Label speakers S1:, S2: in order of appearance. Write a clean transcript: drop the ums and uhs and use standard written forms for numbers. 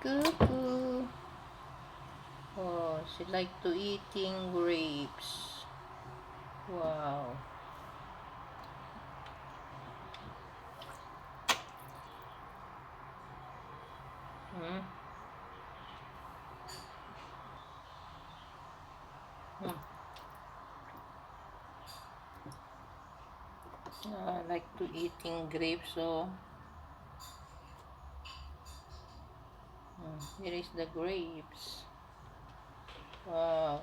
S1: Cuckoo. Oh, she like to eating grapes. Wow. Hmm? Hmm. Like to eating grapes, so here is the grapes. Wow.